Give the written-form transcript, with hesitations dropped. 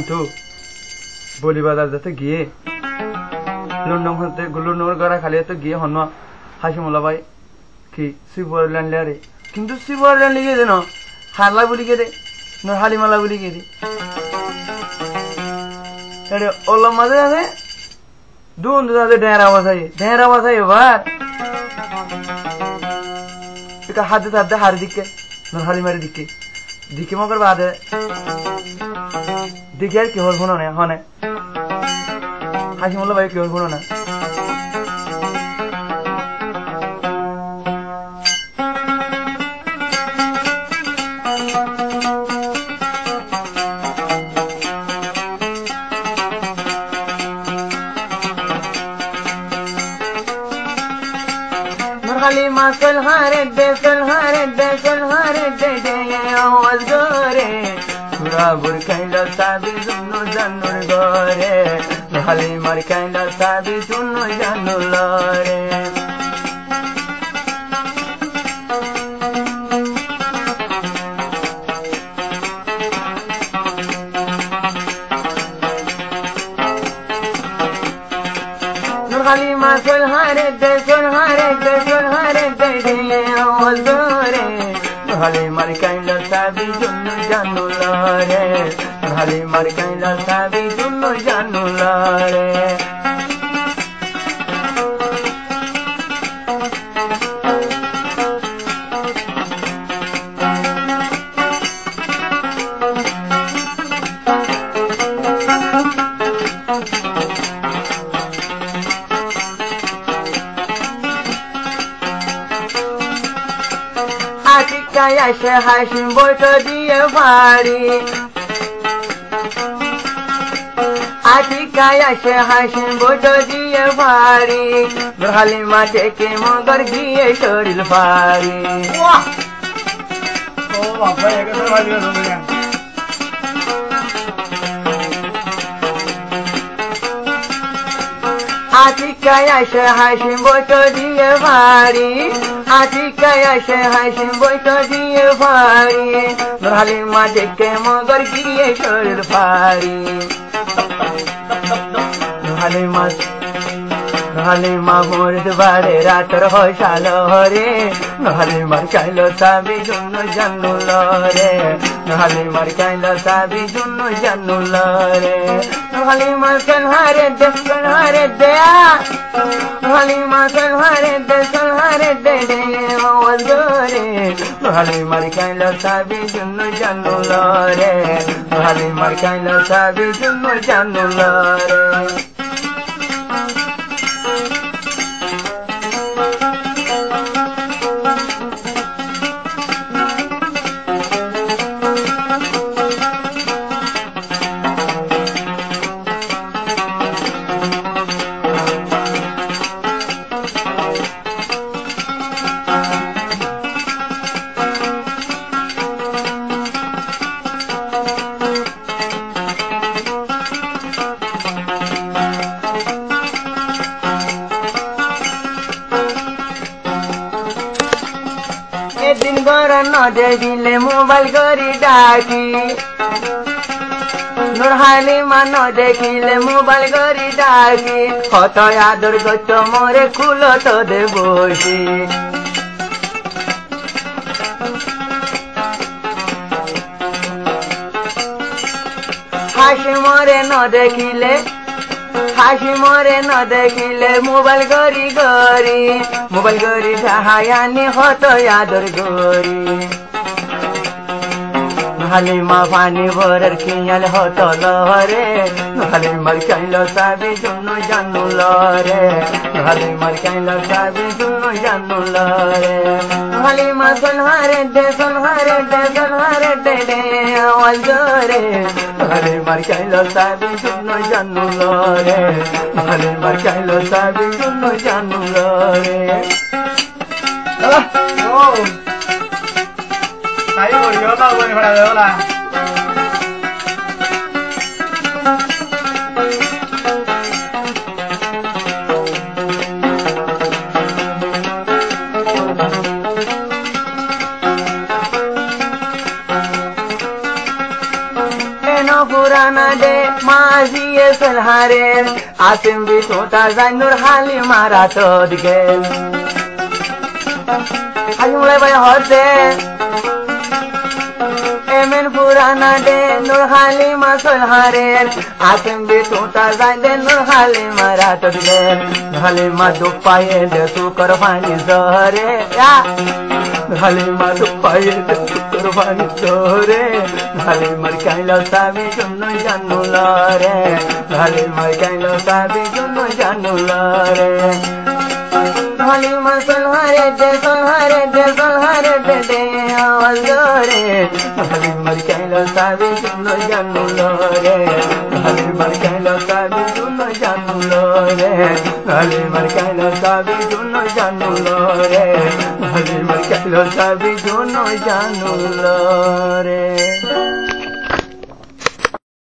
তো বলি বাজার যাতে গিয়ে লন্ডন গড়া খালি তো গিয়ে হন হাসিমুল্লা ভাই কি সুইজারল্যান্ড লে কিন্তু সুইজারল্যান্ড লিগে দেন হারলা বলি গে দে হালিমালা বলি গে দে ওলা মাঝে আছে দুন ডেরা বাসাই এবার হাতে থাকতে হারি দিকে হালিমারি দিকে মগর বাদে দেখি আর কি হল শোনো না হনে হাসিমুল্লা ভাই কি হল শোনো না হালিমা সলহারে দে আওয়াজ করে সুরাবুর কাইলা সাবি জুন্নু জান্নুর গরে হালিমার কাইলা সাবি জুন্নু জান্নুর লরে হালিমা সলহারে দে আওয়াজ করে হালিমার কাইলা সাবি জুন্নু জান্নুর লরে হালিমার কাইলা সাবি জুন্নু জান্নুর লরে আসে হাসিম বইটা দিয়ে বাড়ি আটিকায় আসে হাসিম বইটা দিয়ে বাড়ি হালিমা থেকে মগর গিয়ে শরীর পারি আটিকায় আসে হাসিম বইটা দিয়ে বাড়ি আটিকায় আসে হাসিম বইটা দিয়ে ভারি হালিমা দেখে মগর গিয়ে শরীর পারি হালিমা মরতে পারে রাতর হসাল হরে হালিমার কাইল সাবি জন্য জানু লরে হালিমার কাইল সাবি জন্য জানু লরে হালিমা সলহারে দে হালিমা সলহারে দে আওয়াজ করে হালিমার কাইল সাবি জন্য জানু লরে হালিমার কাইল সাবি জন্য জানু লরে दिन घर नदेखिले मोबाइल गरी डाकी नूर हालिमा नदेखिले मोबाइल गरी डाकी कत आदर गत मोरे खुलो तो दे बसी हासि मोरे नदेखिले मोबाइल गरी ढाहायानी हत आदर गरी हालिमा पानी भरेर कियाल हत लहरे हालिमार काइल साबी जुन्नु जान्नु लरे हालिमार काइल साबी जुन्नु जान्नु लरे हालिमा सलहारे दे आवाज करे हालिमार काइल साबी जुन्नु जान्नु लरे हालिमार काइल साबी जुन्नु जान्नु लरे Ahí murió la buena para de hola. पुराना डे माझी सलहारे आसिम भी तोता जायनूर हाली मारा तो दिगे आज मुळे बाय होते एमेन पुराना डे नूर हाली मा सलहारे आसिम भी तोता जायनूर हाली मारा तो दिगे हाली मा दुपाये दे सुकर पानी जहरे या हाली मा दुपाये दे सुकर पानी जहरे हाली मर काइलो साबी जुन्नो जानू लारे हाली मर काइलो साबी जुन्नो जानू लारे हाली मर सलहारे दे आवाज रे हाली मर काइलो साबी जुन्नो जानू लारे हाली मर काइलो साबी जुन्नो जानू लारे हाली मर काइलो साबी जुन्नो जानू लारे हाली मर काइलो साबी जुन्नो जानू लारे